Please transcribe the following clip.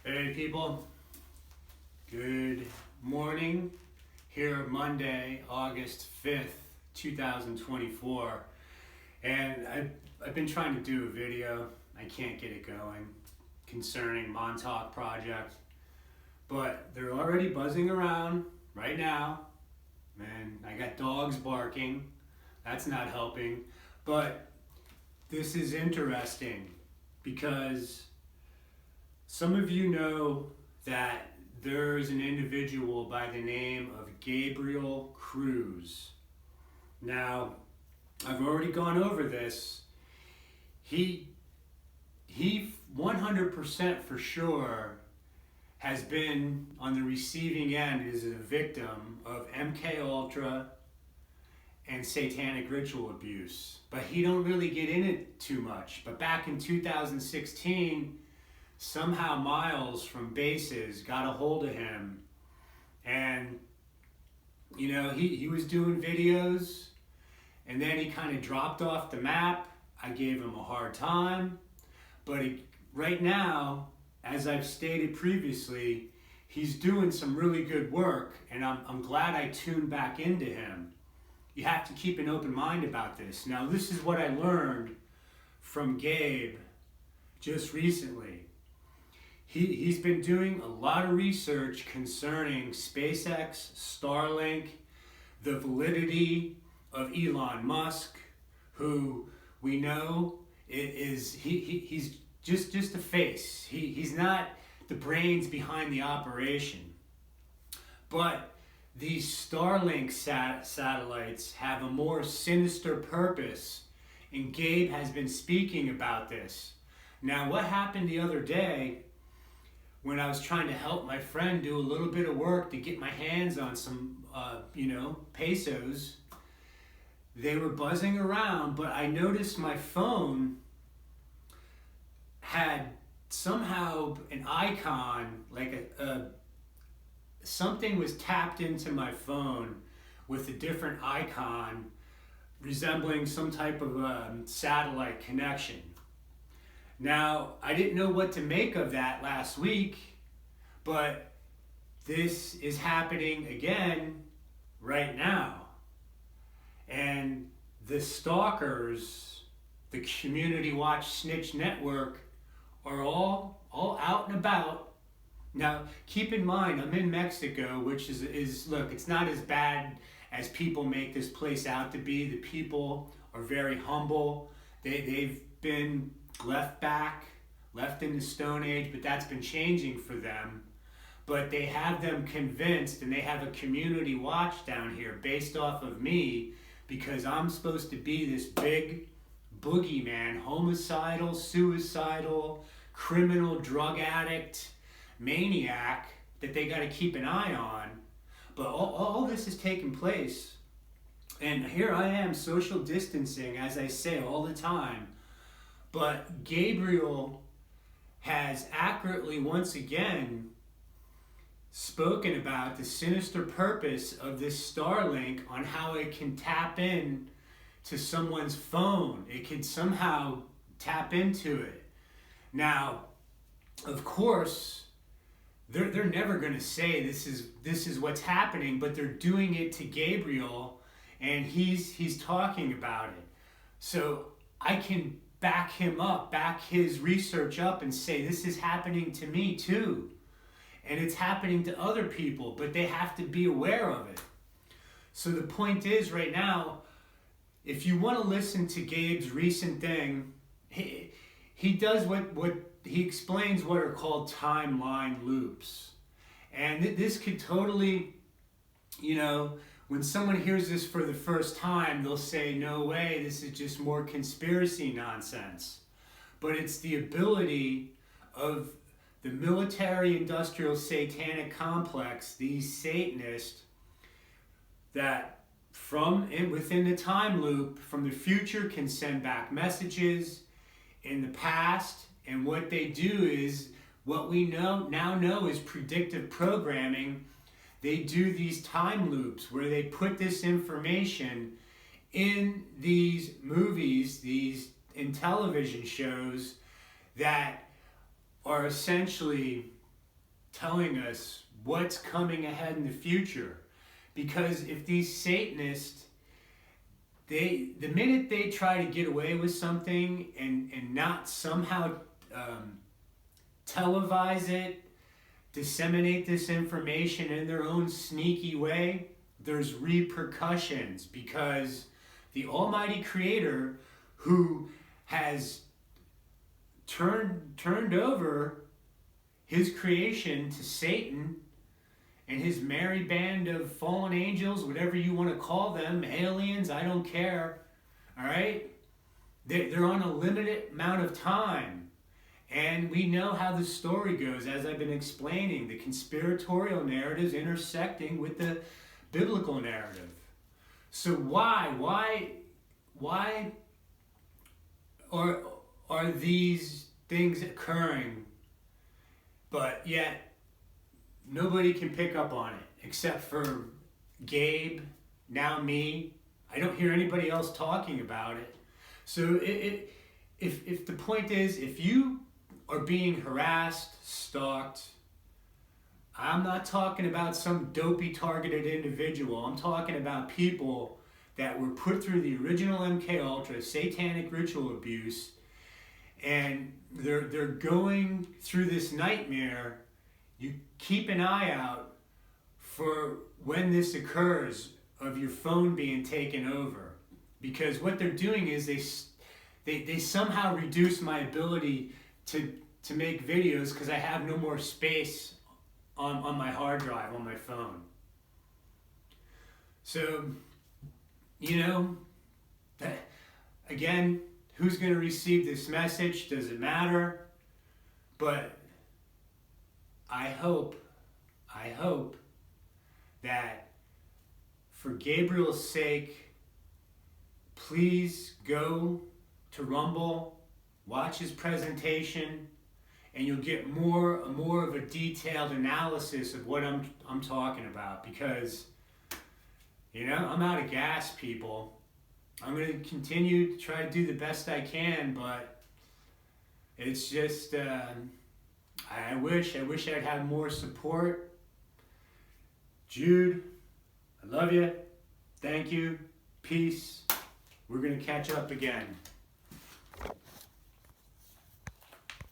Hey people, good morning. Here Monday, August 5th, 2024. And I've been trying to do a video. I can't get it going concerning Montauk Project. But they're already buzzing around right now. And I got dogs barking. That's not helping. But this is interesting because some of you know that there's an individual by the name of Gabriel Cruz. Now, I've already gone over this. He 100% for sure has been on the receiving end as a victim of MK Ultra and satanic ritual abuse. But he don't really get in it too much. But back in 2016, somehow Miles from Bases got a hold of him, and he was doing videos, and then he kind of dropped off the map. I gave him a hard time, but right now, as I've stated previously, he's doing some really good work, and I'm glad I tuned back into him. You have to keep an open mind about this. Now, this is what I learned from Gabe just recently. He's been doing a lot of research concerning SpaceX, Starlink, the validity of Elon Musk, who we know he's just a face. He's not the brains behind the operation. But these Starlink satellites have a more sinister purpose, and Gabe has been speaking about this. Now, what happened the other day when I was trying to help my friend do a little bit of work to get my hands on some, pesos, they were buzzing around, but I noticed my phone had somehow an icon, like something was tapped into my phone with a different icon resembling some type of satellite connection. Now, I didn't know what to make of that last week, but this is happening again right now. And the stalkers, the Community Watch Snitch Network, are all out and about. Now, keep in mind, I'm in Mexico, which is look, it's not as bad as people make this place out to be. The people are very humble. They've been left in the Stone Age, but that's been changing for them. But they have them convinced, and they have a community watch down here based off of me, because I'm supposed to be this big boogeyman, homicidal, suicidal, criminal, drug addict, maniac that they got to keep an eye on. But all this is taking place, and here I am social distancing, as I say all the time. But Gabriel has accurately once again spoken about the sinister purpose of this Starlink, on how it can tap in to someone's phone. It can somehow tap into it. Now, of course, they're never going to say this is what's happening, but they're doing it to Gabriel, and he's talking about it. So I can back him up, back his research up, and say this is happening to me too. And it's happening to other people, but they have to be aware of it. So the point is, right now, if you want to listen to Gabe's recent thing, he does what he explains what are called timeline loops. And this could totally, when someone hears this for the first time, they'll say, no way, this is just more conspiracy nonsense. But it's the ability of the military-industrial satanic complex, these Satanists, that within the time loop, from the future, can send back messages in the past. And what they do is, what we now know is predictive programming. They do these time loops where they put this information in these movies, in television shows that are essentially telling us what's coming ahead in the future. Because if these Satanists, the minute they try to get away with something and not somehow televise it, disseminate this information in their own sneaky way, there's repercussions, because the Almighty Creator, who has turned over his creation to Satan and his merry band of fallen angels, whatever you want to call them, aliens, I don't care, all right? They're on a limited amount of time. And we know how the story goes, as I've been explaining, the conspiratorial narratives intersecting with the biblical narrative. So why are these things occurring, but yet nobody can pick up on it except for Gabe, now me? I don't hear anybody else talking about it. So if the point is, if you are being harassed, stalked, I'm not talking about some dopey targeted individual. I'm talking about people that were put through the original MK Ultra satanic ritual abuse, and they're going through this nightmare. You keep an eye out for when this occurs, of your phone being taken over, because what they're doing is they somehow reduce my ability to make videos, because I have no more space on my hard drive on my phone. So, again, who's going to receive this message? Does it matter? But I hope that for Gabriel's sake, please go to Rumble, watch his presentation, and you'll get more of a detailed analysis of what I'm talking about. Because, I'm out of gas, people. I'm going to continue to try to do the best I can, but it's just, I wish I'd had more support. Jude, I love you. Thank you. Peace. We're going to catch up again.